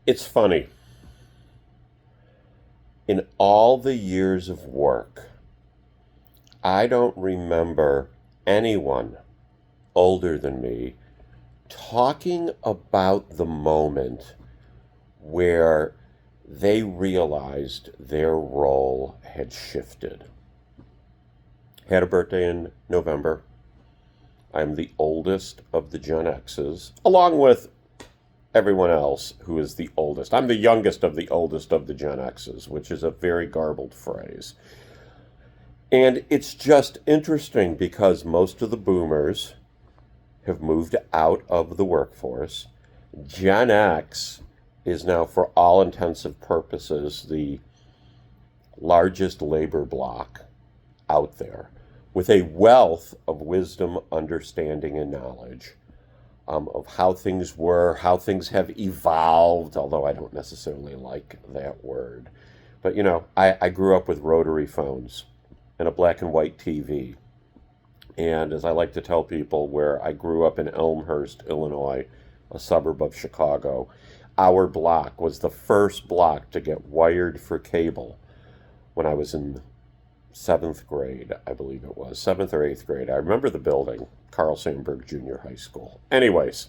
It's funny. In all the years of work, I don't remember anyone older than me talking about the moment where they realized their role had shifted. Had a birthday in November. I'm the oldest of the Gen X's, along with everyone else who is the oldest. I'm the youngest of the oldest of the Gen X's, which is a very garbled phrase. And it's just interesting because most of the boomers have moved out of the workforce. Gen X is now, for all intensive purposes, the largest labor bloc out there with a wealth of wisdom, understanding, and knowledge of how things were, how things have evolved, although I don't necessarily like that word. But, I grew up with rotary phones and a black and white TV. And as I like to tell people, where I grew up in Elmhurst, Illinois, a suburb of Chicago, our block was the first block to get wired for cable when I was in seventh grade, I believe it was, seventh or eighth grade. I remember the building, Carl Sandburg Junior High School. Anyways,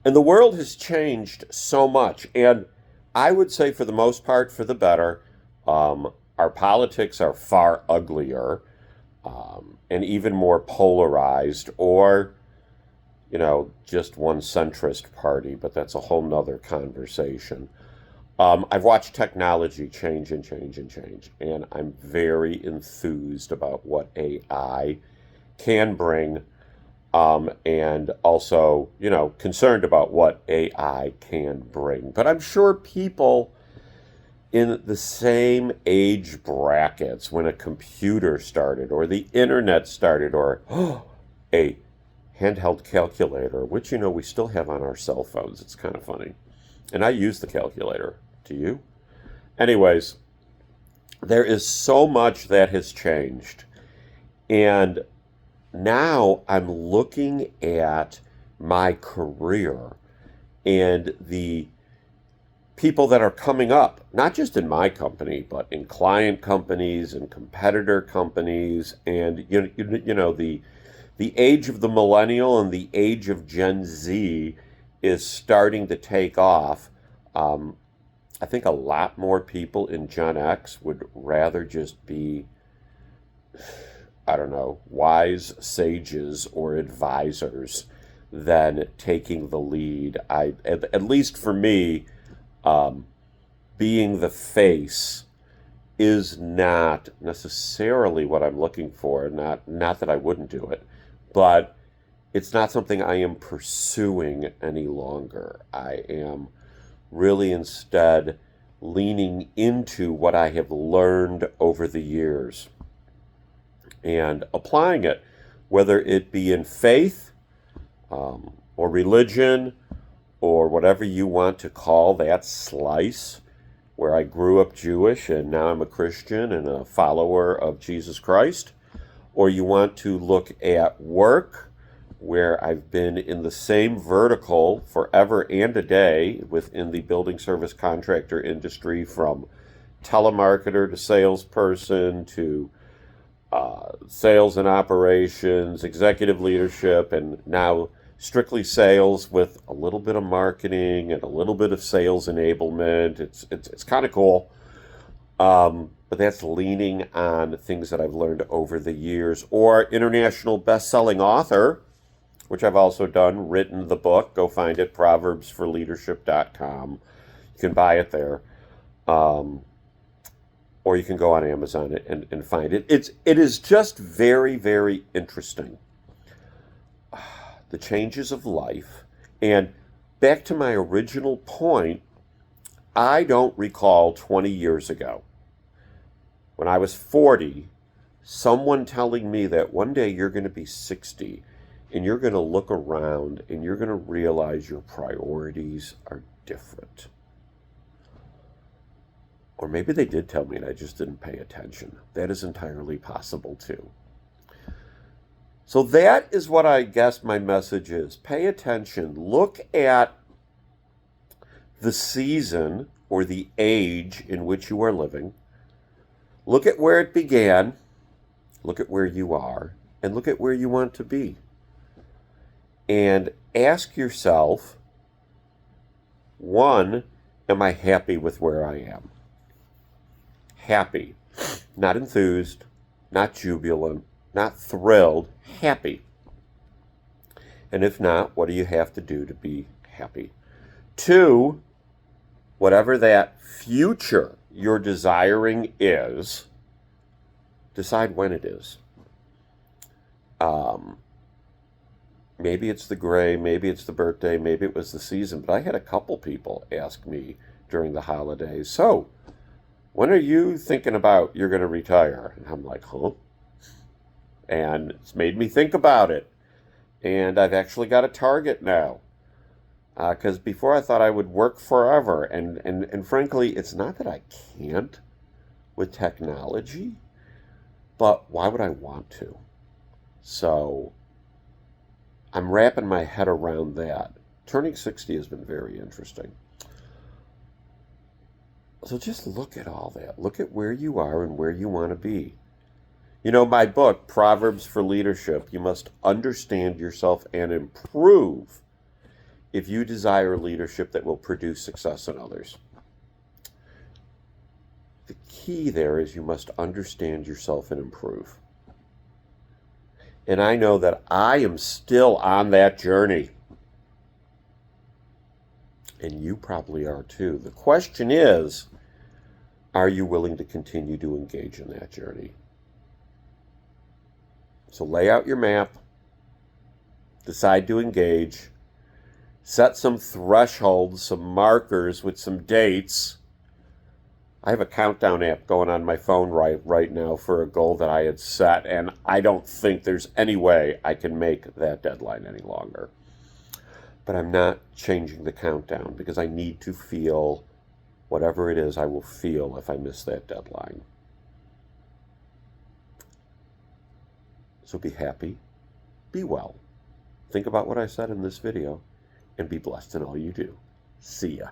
and the world has changed so much, and I would say for the most part for the better. Our politics are far uglier and even more polarized, or just one centrist party, but that's a whole nother conversation. I've watched technology change and change and change, and I'm very enthused about what AI can bring, and also, concerned about what AI can bring. But I'm sure people in the same age brackets when a computer started, or the internet started, or a handheld calculator, which we still have on our cell phones. It's kind of funny. And I use the calculator. Do you? Anyways, there is so much that has changed. And now I'm looking at my career and the people that are coming up, not just in my company, but in client companies and competitor companies, and the age of the millennial and the age of Gen Z is starting to take off. I think a lot more people in Gen X would rather just be, I don't know, wise sages or advisors than taking the lead. At least for me, being the face is not necessarily what I'm looking for. Not that I wouldn't do it, but it's not something I am pursuing any longer. I am really instead leaning into what I have learned over the years and applying it, whether it be in faith, or religion, or whatever you want to call that slice, where I grew up Jewish and now I'm a Christian and a follower of Jesus Christ, or you want to look at work, where I've been in the same vertical forever and a day within the building service contractor industry, from telemarketer to salesperson to sales and operations, executive leadership, and now strictly sales with a little bit of marketing and a little bit of sales enablement. It's kind of cool. But that's leaning on things that I've learned over the years. Or international best-selling author, which I've also done, written the book. Go find it, proverbsforleadership.com. You can buy it there. Or you can go on Amazon and find it. It is just very, very interesting. The changes of life. And back to my original point, I don't recall 20 years ago, when I was 40, someone telling me that one day you're going to be 60 and you're going to look around and you're going to realize your priorities are different. Or maybe they did tell me and I just didn't pay attention. That is entirely possible too. So that is what I guess my message is. Pay attention. Look at the season or the age in which you are living. Look at where it began, look at where you are, and look at where you want to be. And ask yourself, one, am I happy with where I am? Happy. Not enthused, not jubilant, not thrilled, happy. And if not, what do you have to do to be happy? Two, whatever that future you're desiring is, decide when it is. Maybe it's the gray, maybe it's the birthday, maybe it was the season, but I had a couple people ask me during the holidays, so, when are you thinking about you're going to retire? And I'm like, huh? And it's made me think about it. And I've actually got a target now. Because before I thought I would work forever. And frankly, it's not that I can't with technology, but why would I want to? So I'm wrapping my head around that. Turning 60 has been very interesting. So just look at all that. Look at where you are and where you want to be. You know, my book, Proverbs for Leadership, you must understand yourself and improve if you desire leadership that will produce success in others. The key there is you must understand yourself and improve. And I know that I am still on that journey. And you probably are too. The question is, are you willing to continue to engage in that journey? So lay out your map, decide to engage, set some thresholds, some markers with some dates. I have a countdown app going on my phone right now for a goal that I had set, and I don't think there's any way I can make that deadline any longer. But I'm not changing the countdown because I need to feel whatever it is I will feel if I miss that deadline. So be happy, be well, think about what I said in this video, and be blessed in all you do. See ya.